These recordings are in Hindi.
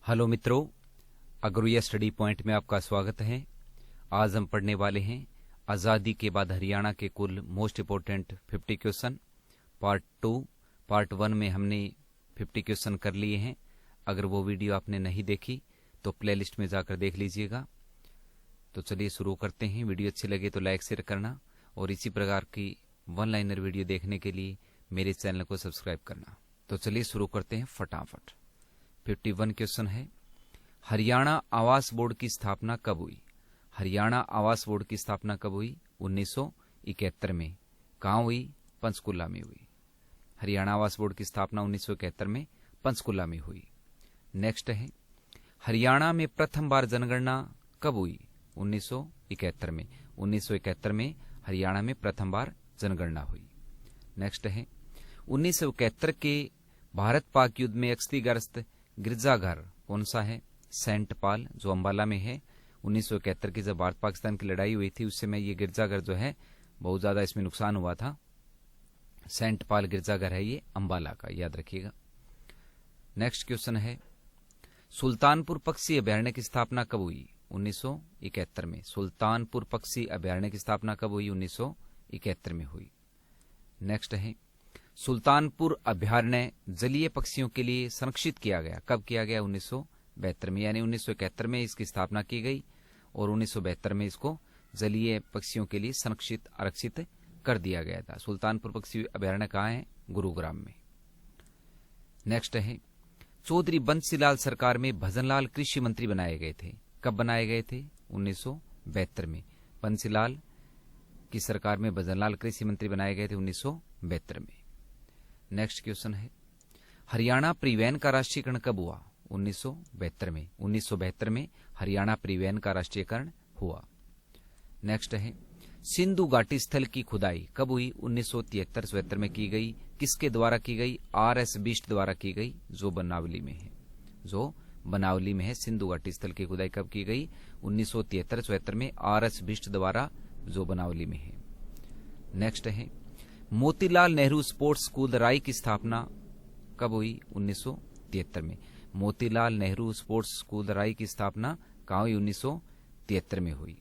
हेलो मित्रों, अग्रुया स्टडी पॉइंट में आपका स्वागत है। आज हम पढ़ने वाले हैं आज़ादी के बाद हरियाणा के कुल most important 50 question part 2। Part 1 में हमने 50 क्वेश्चन कर लिए हैं। अगर वो वीडियो आपने नहीं देखी तो प्लेलिस्ट में जाकर देख लीजिएगा। तो चलिए शुरू करते हैं। वीडियो अच्छी लगे तो लाइक शेयर करना और इसी प्रकार की वन लाइनर वीडियो देखने के लिए मेरे चैनल को सब्सक्राइब करना। तो चलिए शुरू करते हैं फटाफट। 51 क्वेश्चन है, हरियाणा आवास बोर्ड की स्थापना कब हुई? हरियाणा आवास बोर्ड की स्थापना कब हुई? 1971 में। कहाँ हुई? पंचकुला में हुई। हरियाणा आवास बोर्ड की स्थापना 1971 में पंचकुला में हुई। नेक्स्ट है, हरियाणा में प्रथम बार जनगणना कब हुई? 1971 में। 1971 में हरियाणा में प्रथम बार जनगणना हुई। नेक्स्ट है, 1971 के भारत पाक युद्ध में क्षतिग्रस्त गिरजाघर कौन सा है? सेंट पाल, जो अंबाला में है। 1971 की जब भारत पाकिस्तान की लड़ाई हुई थी उस समय ये गिरजाघर जो है बहुत ज्यादा इसमें नुकसान हुआ था। सेंट पाल गिरजाघर है ये अंबाला का, याद रखिएगा। नेक्स्ट क्वेश्चन है, सुल्तानपुर पक्षी अभयारण्य की स्थापना कब हुई? 1971 में। सुल्तानपुर पक्षी अभयारण्य की स्थापना कब हुई? 1971 में हुई। नेक्स्ट है, सुल्तानपुर अभयारण्य जलीय पक्षियों के लिए संरक्षित किया गया। कब किया गया? 1972 में। यानी 1971 में इसकी स्थापना की गई और 1972 में इसको जलीय पक्षियों के लिए संरक्षित आरक्षित कर दिया गया था। सुल्तानपुर पक्षी अभयारण्य कहाँ है? गुरुग्राम में। नेक्स्ट है, चौधरी बंसीलाल सरकार में भजनलाल कृषि मंत्री बनाए गए थे। कब बनाए गए थे? 1972 में। बंसीलाल की सरकार में भजनलाल कृषि मंत्री बनाए गए थे 1972 में। नेक्स्ट क्वेश्चन है, हरियाणा परिवहन का राष्ट्रीयकरण कब हुआ? 1972 में। 1972 में हरियाणा परिवहन का राष्ट्रीयकरण हुआ। नेक्स्ट है, सिंधु घाटी स्थल की खुदाई कब हुई? 1973-74 में की गई। किसके द्वारा की गई? RS बिष्ट द्वारा की गई, जो बनावली में है। जो बनावली में है सिंधु घाटी स्थल की खुदाई कब की गई? 1973-74 में RS बिष्ट द्वारा, जो बनावली में है। नेक्स्ट है, मोतीलाल नेहरू स्पोर्ट्स स्कूल राई की स्थापना कब हुई? 1973 में। मोतीलाल नेहरू स्पोर्ट्स स्कूल राई की स्थापना कहाँ हुई? 1973 में हुई।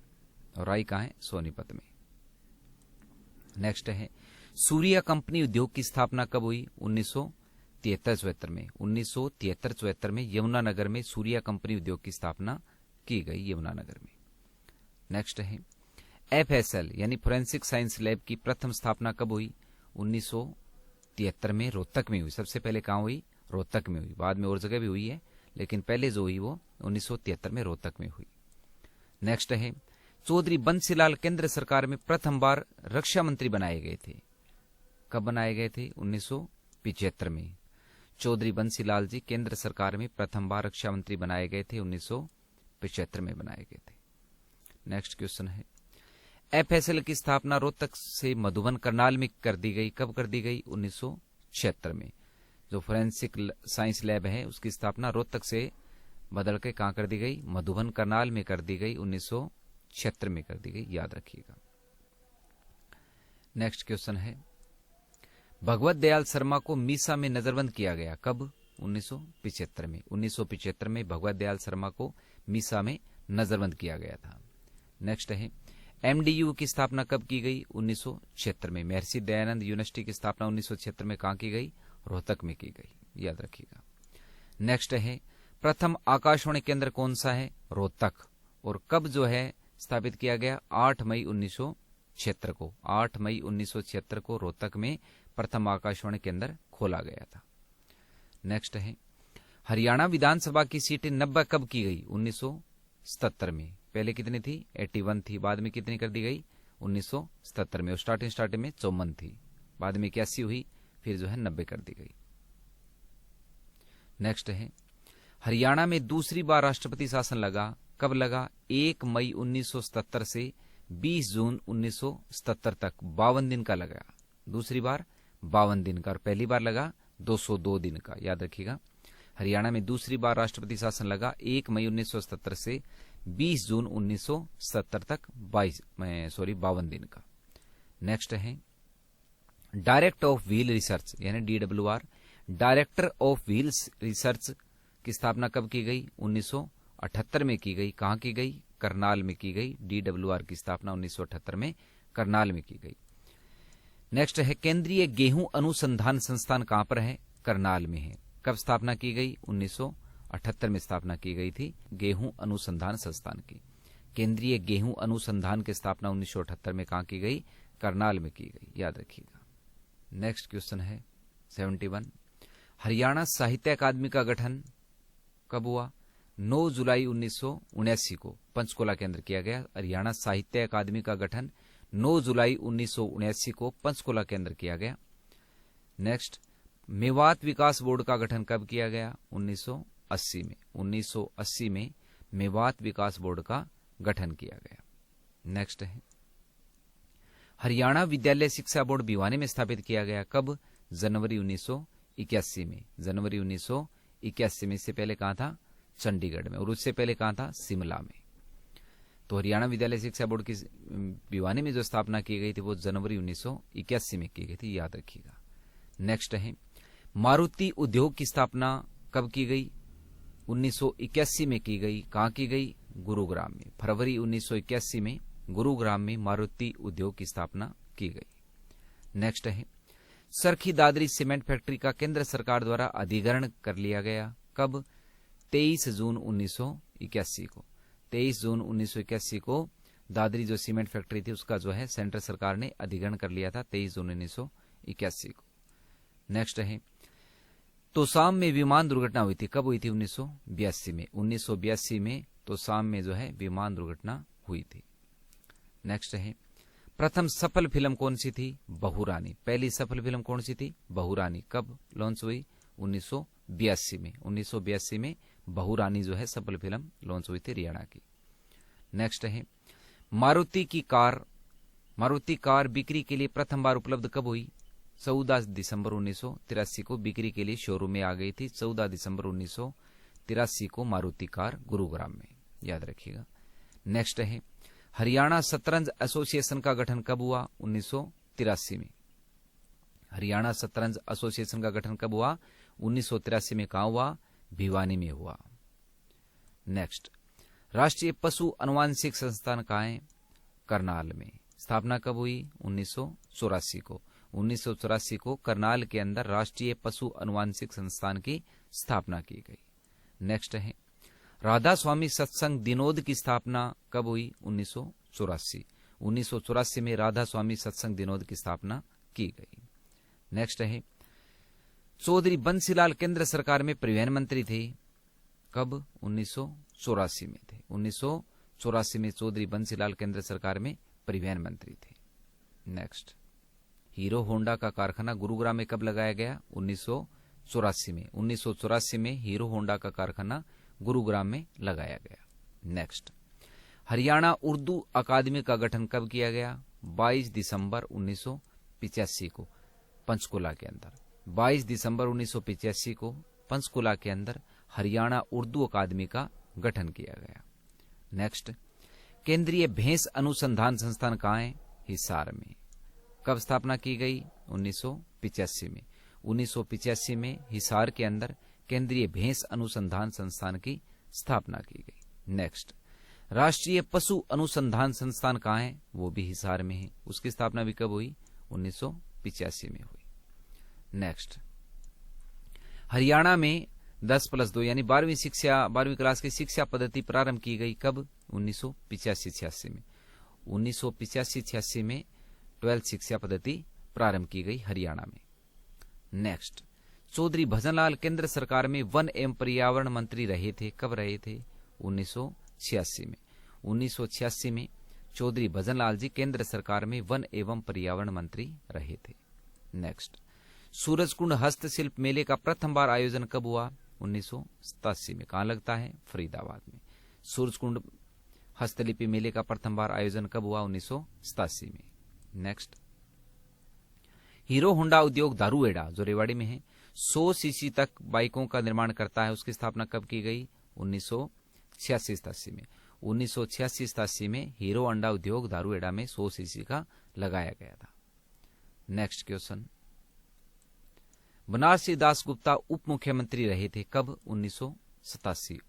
और राई कहाँ है? सोनीपत में। नेक्स्ट है, सूर्या कंपनी उद्योग की स्थापना कब हुई? 1973-74 में। 1973-74 में यमुनानगर में सूर्या कंपनी उद्योग की स्थापना की गई, यमुनानगर में। नेक्स्ट है, FSL यानी फोरेंसिक साइंस लैब की प्रथम स्थापना कब हुई? 1973 में रोहतक में हुई। सबसे पहले कहाँ हुई? रोहतक में हुई। बाद में और जगह भी हुई है, लेकिन पहले जो हुई वो 1973 में रोहतक में हुई। नेक्स्ट है, चौधरी बंसीलाल केंद्र सरकार में प्रथम बार रक्षा मंत्री बनाए गए थे। कब बनाए गए थे? 1975 में। चौधरी बंसीलाल जी केंद्र सरकार में प्रथम बार रक्षा मंत्री बनाए गए थे, 1975 में बनाए गए थे। नेक्स्ट क्वेश्चन है, FSL की स्थापना रोहतक से मधुबन करनाल में कर दी गई। कब कर दी गई? 1976 में। जो फोरेंसिक साइंस लैब है उसकी स्थापना रोहतक से बदल के कहां कर दी गई? मधुबन करनाल में कर दी गई, 1976 में कर दी गई, याद रखिएगा। नेक्स्ट क्वेश्चन है, भगवत दयाल शर्मा को मीसा में नजरबंद किया गया। कब? 1975 में। 1975 में भगवत दयाल शर्मा को मीसा में नजरबंद किया गया था। नेक्स्ट है, MDU की स्थापना कब की गई? 1976 में। महर्षि दयानंद यूनिवर्सिटी की स्थापना 1976 में कहां की गई? रोहतक में की गई, याद रखिएगा। नेक्स्ट है, प्रथम आकाशवाणी केंद्र कौन सा है? रोहतक। और कब जो है स्थापित किया गया? 8 मई 1976 को। 8 मई 1976 को रोहतक में प्रथम आकाशवाणी केंद्र खोला गया था। नेक्स्ट है, हरियाणा विधानसभा की सीटें 90 कब की गई? 1977 में। पहले कितनी थी? 81 थी। बाद में कितनी कर दी गई? 1977 में। और स्टार्टिंग में 54 थी, बाद में 81 हुई, फिर जो है 90 कर दी गई। नेक्स्ट है, हरियाणा में दूसरी बार राष्ट्रपति शासन लगा। कब लगा? 1 मई 1977 से 20 जून 1977 तक 52 दिन का लगा। दूसरी बार 52 दिन का, और पहली बार लगा 202 दिन का, याद रखिएगा। हरियाणा में दूसरी बार राष्ट्रपति शासन लगा 1 मई 1977 से 20 जून 1977 तक 52 दिन का। नेक्स्ट है, डायरेक्टर ऑफ व्हील रिसर्च यानी DWR, director of wheels research की स्थापना कब की गई? 1978 में की गई। कहां की गई? करनाल में की गई। DWR की स्थापना 1978 में करनाल में की गई। नेक्स्ट है केंद्रीय गेहूं अनुसंधान संस्थान कहां पर है? करनाल में है। कब स्थापना की गई? 1978 में स्थापना की गई थी गेहूं अनुसंधान संस्थान की। केंद्रीय गेहूं अनुसंधान की स्थापना 1978 में कहां की गई? करनाल में की गई, याद रखिएगा। नेक्स्ट क्वेश्चन है 71। हरियाणा साहित्य अकादमी का गठन कब हुआ? 9 जुलाई 1979 को पंचकुला के अंदर किया गया। हरियाणा साहित्य अकादमी का गठन 9 जुलाई 1979 को पंचकुला के अंदर किया गया। नेक्स्ट, मेवात विकास बोर्ड का गठन कब किया गया? 1980 में। 1980 में मेवात विकास बोर्ड का गठन किया गया। नेक्स्ट है हरियाणा विद्यालय शिक्षा बोर्ड भिवानी में स्थापित किया गया कब? जनवरी 1981 में। जनवरी 1981 में। इससे पहले कहां था? चंडीगढ़ में। और उससे पहले कहां था? शिमला में। तो हरियाणा विद्यालय शिक्षा बोर्ड की भिवानी में जो स्थापना की गई थी वो जनवरी 1981 में की गई थी, याद रखिएगा। नेक्स्ट है मारुति उद्योग की स्थापना कब की गई? 1981 में की गई। कहां की गई? गुरुग्राम में। फरवरी 1981 में गुरुग्राम में मारुति उद्योग की स्थापना की गई। नेक्स्ट है सरखी दादरी सीमेंट फैक्ट्री का केंद्र सरकार द्वारा अधिग्रहण कर लिया गया कब? 23 जून 1981 को। 23 जून 1981 को दादरी जो सीमेंट फैक्ट्री थी उसका जो है सेंट्रल सरकार ने अधिग्रहण कर लिया था 23 जून 1981 को। नेक्स्ट है तोसाम में विमान दुर्घटना हुई थी कब हुई थी? 1982 में। 1982 में तोसाम में जो है विमान दुर्घटना हुई थी। नेक्स्ट है प्रथम सफल फिल्म कौन सी थी? बहुरानी। पहली सफल फिल्म कौन सी थी? बहुरानी। कब लॉन्च हुई? 1982 में। 1982 में बहुरानी जो है सफल फिल्म लॉन्च हुई थी हरियाणा की। नेक्स्ट है मारुति कार बिक्री के लिए प्रथम बार उपलब्ध कब हुई? 14 दिसंबर 1983 को बिक्री के लिए शोरूम में आ गई थी। 14 दिसंबर 1983 को मारुति कार गुरुग्राम में, याद रखिएगा। नेक्स्ट है हरियाणा शतरंज एसोसिएशन का गठन कब हुआ? 1983 में। हरियाणा शतरंज एसोसिएशन का गठन कब हुआ? 1983 में। कहां हुआ? भिवानी में हुआ। नेक्स्ट राष्ट्रीय पशु अनुवांशिक संस्थान कहां है? करनाल में। स्थापना कब हुई? 1984 को। 1984 को करनाल के अंदर राष्ट्रीय पशु अनुवांशिक संस्थान की स्थापना की गई। नेक्स्ट है राधा स्वामी सत्संग दिनोद की स्थापना कब हुई? 1984। 1984 में राधा स्वामी सत्संग दिनोद की स्थापना की गई। नेक्स्ट है चौधरी बंसीलाल केंद्र सरकार में परिवहन मंत्री थे कब? 1984 में थे। 1984 में चौधरी बंसीलाल केंद्र सरकार में परिवहन मंत्री थे। नेक्स्ट हीरो होंडा का कारखाना गुरुग्राम में कब लगाया गया? 1984 में। 1984 में हीरो होंडा का कारखाना गुरुग्राम में लगाया गया। नेक्स्ट हरियाणा उर्दू अकादमी का गठन कब किया गया? 22 दिसंबर 1985 को पंचकुला के अंदर। 22 दिसंबर 1985 को पंचकुला के अंदर हरियाणा उर्दू अकादमी का गठन किया गया। नेक्स्ट केंद्रीय भैंस अनुसंधान संस्थान कहां है? हिसार में। कब स्थापना की गई? 1985 में। 1985 में हिसार के अंदर केंद्रीय भैंस अनुसंधान संस्थान की स्थापना की गई। नेक्स्ट राष्ट्रीय पशु अनुसंधान संस्थान कहां है? वो भी हिसार में है। उसकी स्थापना भी कब हुई? 1985 में हुई। नेक्स्ट हरियाणा में 10+2 यानी 12वीं क्लास की शिक्षा पद्धति प्रारंभ की गई कब? 1985-86 में। 1985-86 में 12th शिक्षा पद्धति प्रारंभ की गई हरियाणा में। नेक्स्ट चौधरी भजनलाल केंद्र सरकार में वन एवं पर्यावरण मंत्री रहे थे। कब रहे थे? 1986 में। 1986 में चौधरी भजनलाल जी केंद्र सरकार में वन एवं पर्यावरण मंत्री रहे थे। नेक्स्ट सूरजकुंड हस्तशिल्प मेले का प्रथम बार आयोजन कब हुआ? 1987 में। कहां लगता है? फरीदाबाद में। सूरजकुंड हस्तलिपि मेले का प्रथम बार आयोजन कब हुआ? 1987 में। नेक्स्ट हीरो होंडा उद्योग दारूहेड़ा जो रेवाड़ी में है 100 सीसी तक बाइकों का निर्माण करता है। उसकी स्थापना कब की गई? 1986-87 में। 1986-87 में हीरो होंडा उद्योग दारूहेड़ा में 100 सीसी का लगाया गया था। नेक्स्ट क्वेश्चन बनारसी दास गुप्ता उप मुख्यमंत्री रहे थे कब?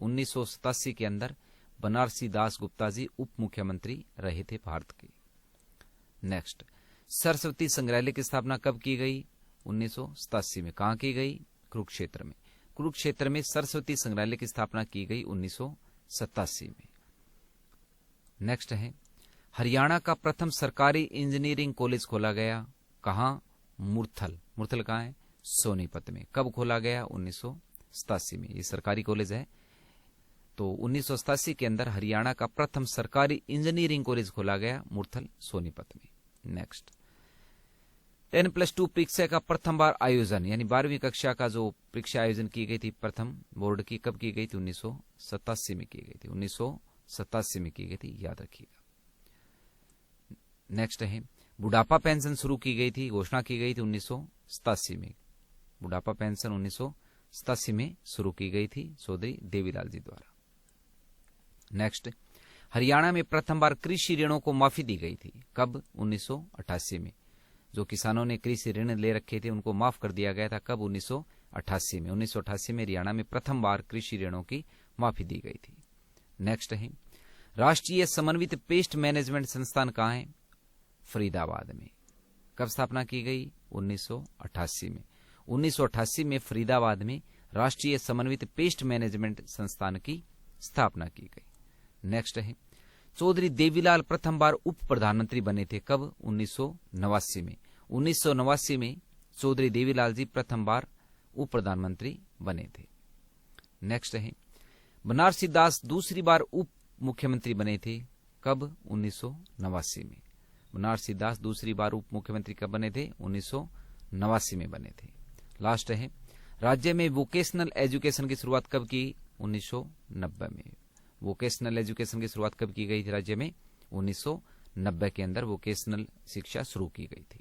1987 के अंदर बनारसी दास गुप्ता जी उप मुख्यमंत्री रहे थे भारत के। नेक्स्ट, सरस्वती संग्रहालय की स्थापना कब की गई? 1987 में। कहां की गई? कुरुक्षेत्र में। कुरुक्षेत्र में सरस्वती संग्रहालय की स्थापना की गई 1987 में। नेक्स्ट है, हरियाणा का प्रथम सरकारी इंजीनियरिंग कॉलेज खोला गया। कहां? मुरथल। मुरथल कहां है? सोनीपत में। कब खोला गया? 1987 में। ये सरकारी कॉलेज है। तो 1987 के अंदर हरियाणा का प्रथम सरकारी इंजीनियरिंग कॉलेज खोला गया मुरथल सोनीपत में। नेक्स्ट, 10+2 परीक्षा का प्रथम बार आयोजन, यानी 12वीं कक्षा का जो परीक्षा आयोजन की गई थी प्रथम बोर्ड की, कब की गई थी? 1987 में की गई थी। 1987 में की गई थी, याद रखिएगा। नेक्स्ट है, बुढ़ापा पेंशन शुरू की गई थी, घोषणा की गई थी 1987 में। बुढ़ापा पेंशन 1987 में शुरू की गई थी चौधरी देवीलाल जी द्वारा। नेक्स्ट, हरियाणा में प्रथम बार कृषि ऋणों को माफी दी गई थी। कब? 1988 में। जो किसानों ने कृषि ऋण ले रखे थे उनको माफ कर दिया गया था। कब? 1988 में। 1988 में हरियाणा में प्रथम बार कृषि ऋणों की माफी दी गई थी। नेक्स्ट है, राष्ट्रीय समन्वित पेस्ट मैनेजमेंट संस्थान कहां है? फरीदाबाद में। कब स्थापना की गई? 1988 में। 1988 में फरीदाबाद में राष्ट्रीय समन्वित पेस्ट मैनेजमेंट संस्थान की स्थापना की गई। नेक्स्ट है, चौधरी देवीलाल प्रथम बार उप प्रधानमंत्री बने थे। कब? 1989 में। 1989 में चौधरी देवीलाल जी प्रथम बार उप प्रधानमंत्री बने थे। नेक्स्ट है, बनारसी दास दूसरी बार उप मुख्यमंत्री बने थे। कब? 1989 में। बनारसी दास दूसरी बार उप मुख्यमंत्री कब बने थे? 1989 में बने थे। लास्ट है, राज्य में वोकेशनल एजुकेशन की शुरुआत कब की? 1990 में। वोकेशनल एजुकेशन की शुरुआत कब की गई थी राज्य में? 1990 के अंदर वोकेशनल शिक्षा शुरू की गई थी।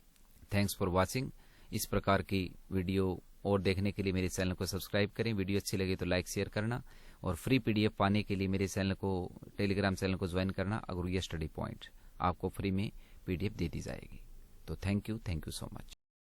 Thanks for watching. इस प्रकार की वीडियो और देखने के लिए मेरे चैनल को सब्सक्राइब करें। वीडियो अच्छी लगे तो लाइक शेयर करना, और फ्री पीडीएफ पाने के लिए मेरे चैनल को, टेलीग्राम चैनल को ज्वाइन करना। अगरुया स्टडी पॉइंट आपको फ्री में पीडीएफ दे दी जाएगी। तो थैंक यू सो मच।